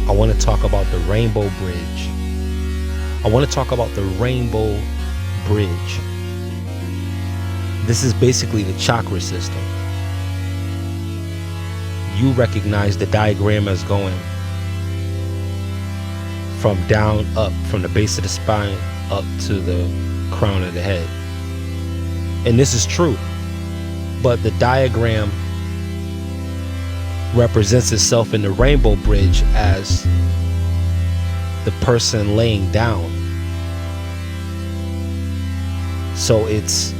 I want to talk about the Rainbow Bridge. I want to talk about the Rainbow Bridge. This is basically the chakra system. You recognize the diagram as going from down up, from the base of the spine up to the crown of the head. And this is true, but the diagram represents itself in the Rainbow Bridge as the person laying down. So it's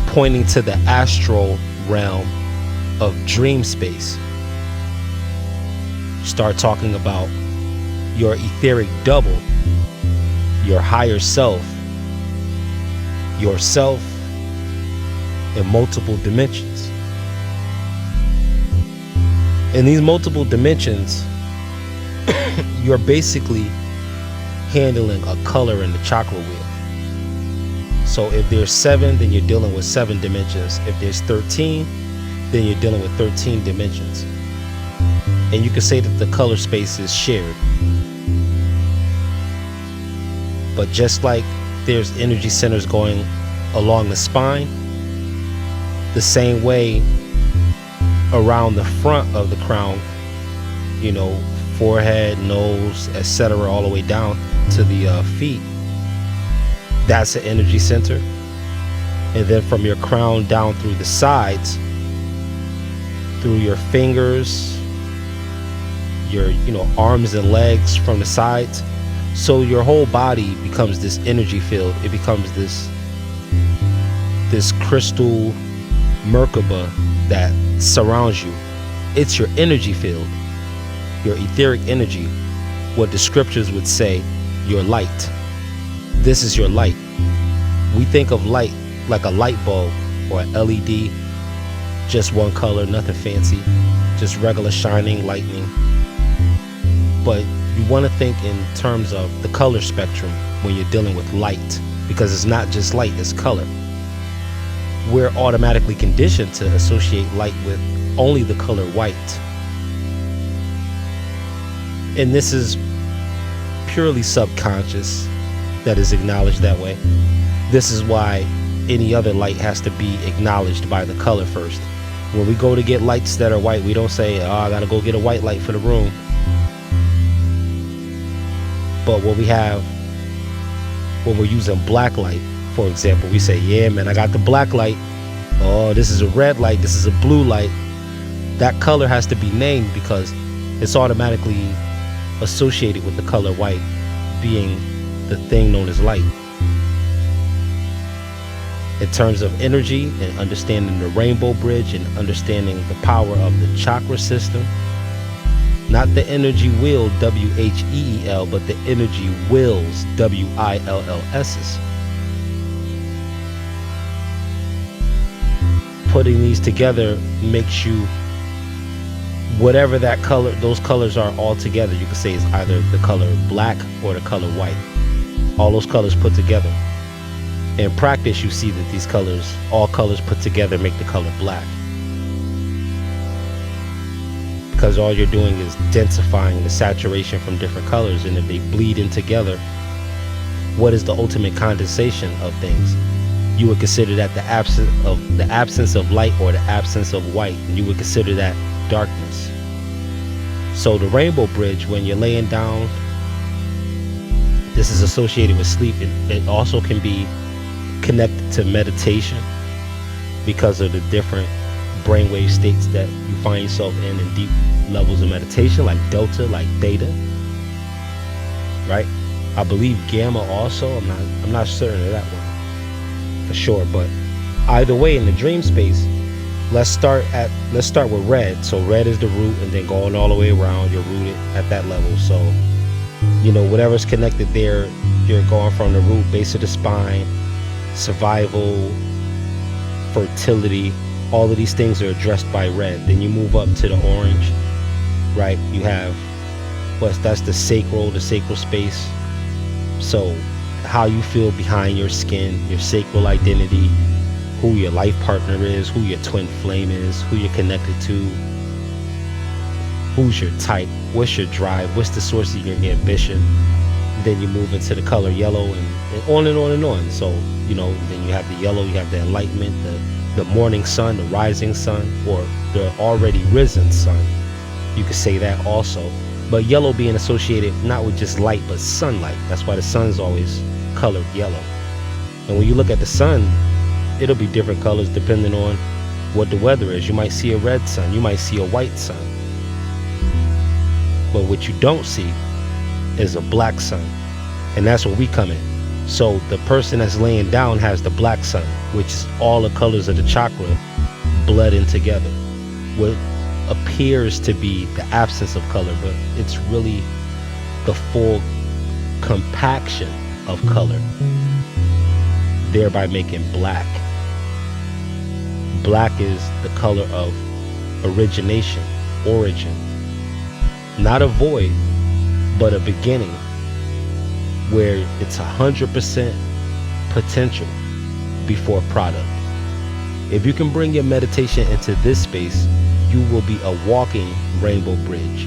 pointing to the astral realm of dream space. Start talking about your etheric double, your higher self, yourself in multiple dimensions. In these multiple dimensions, you're basically handling a color in the chakra wheel. So if there's 7, then you're dealing with 7 dimensions. If there's 13, then you're dealing with 13 dimensions. And you can say that the color space is shared. But just like there's energy centers going along the spine, the same way around the front of the crown, you know, forehead, nose, etc., all the way down to the feet, that's an energy center. And then from your crown down through the sides, through your fingers, your arms and legs from the sides, so your whole body becomes this energy field. It becomes this crystal Merkaba that surrounds you. It's your energy field, your etheric energy, what the scriptures would say, your light. This is your light. We think of light like a light bulb or an LED, just one color, nothing fancy, just regular shining lightning. But you want to think in terms of the color spectrum when you're dealing with light, because it's not just light, it's color. We're automatically conditioned to associate light with only the color white. And this is purely subconscious that is acknowledged that way. This is why any other light has to be acknowledged by the color first. When we go to get lights that are white, we don't say, oh, I gotta go get a white light for the room. But what we have, when we're using black light, for example, we say, yeah, man, I got the black light. Oh, this is a red light. This is a blue light. That color has to be named because it's automatically associated with the color white being the thing known as light. In terms of energy and understanding the Rainbow Bridge and understanding the power of the chakra system, not the energy wheel, W-H-E-E-L, but the energy wheels, W-I-L-L-S's. Putting these together makes you whatever that color, those colors are all together. You can say it's either the color black or the color white. All those colors put together. In practice, you see that these colors, all colors put together, make the color black. Because all you're doing is densifying the saturation from different colors, and if they bleed in together, what is the ultimate condensation of things? You would consider that the absence of light or the absence of white, and you would consider that darkness. So the Rainbow Bridge, when you're laying down, this is associated with sleep. It also can be connected to meditation because of the different brainwave states that you find yourself in deep levels of meditation, like delta, like theta, right? I believe gamma also. I'm not certain of that one for sure, but either way, in the dream space, let's start with red. So red is the root, and then going all the way around, you're rooted at that level. So whatever's connected there, you're going from the root, base of the spine, survival, fertility, all of these things are addressed by red. Then you move up to the orange, right? You have that's the sacral space. So how you feel behind your skin, your sacral identity, who your life partner is, who your twin flame is, who you're connected to. Who's your type? What's your drive? What's the source of your ambition? Then you move into the color yellow, and on and on and on. So, then you have the yellow, you have the enlightenment, the morning sun, the rising sun, or the already risen sun. You could say that also. But yellow being associated not with just light, but sunlight. That's why the sun's always colored yellow. And when you look at the sun, it'll be different colors depending on what the weather is. You might see a red sun, you might see a white sun. But what you don't see is a black sun. And that's where we come in. So the person that's laying down has the black sun, which is all the colors of the chakra blooding together. What appears to be the absence of color, but it's really the full compaction of color, thereby making black. Black is the color of origination, origin. Not a void, but a beginning, where it's 100% potential before product. If you can bring your meditation into this space, you will be a walking rainbow bridge.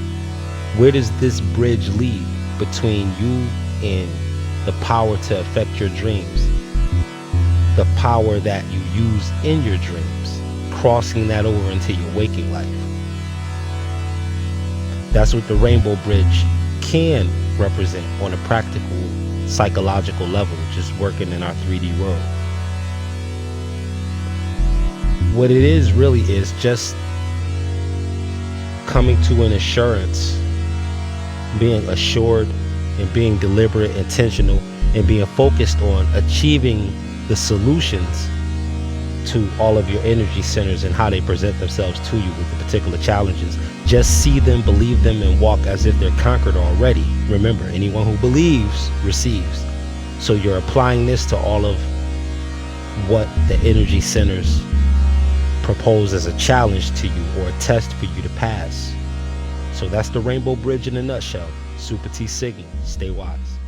Where does this bridge lead between you and the power to affect your dreams? The power that you use in your dreams, crossing that over into your waking life. That's what the rainbow bridge can represent on a practical, psychological level, just working in our 3D world. What it is really is just coming to an assurance, being assured and being deliberate, intentional, and being focused on achieving the solutions to all of your energy centers and how they present themselves to you with the particular challenges. Just see them, believe them, and walk as if they're conquered already. Remember, anyone who believes receives. So you're applying this to all of what the energy centers propose as a challenge to you or a test for you to pass. So that's the rainbow bridge in a nutshell. Super T Sigma. Stay wise.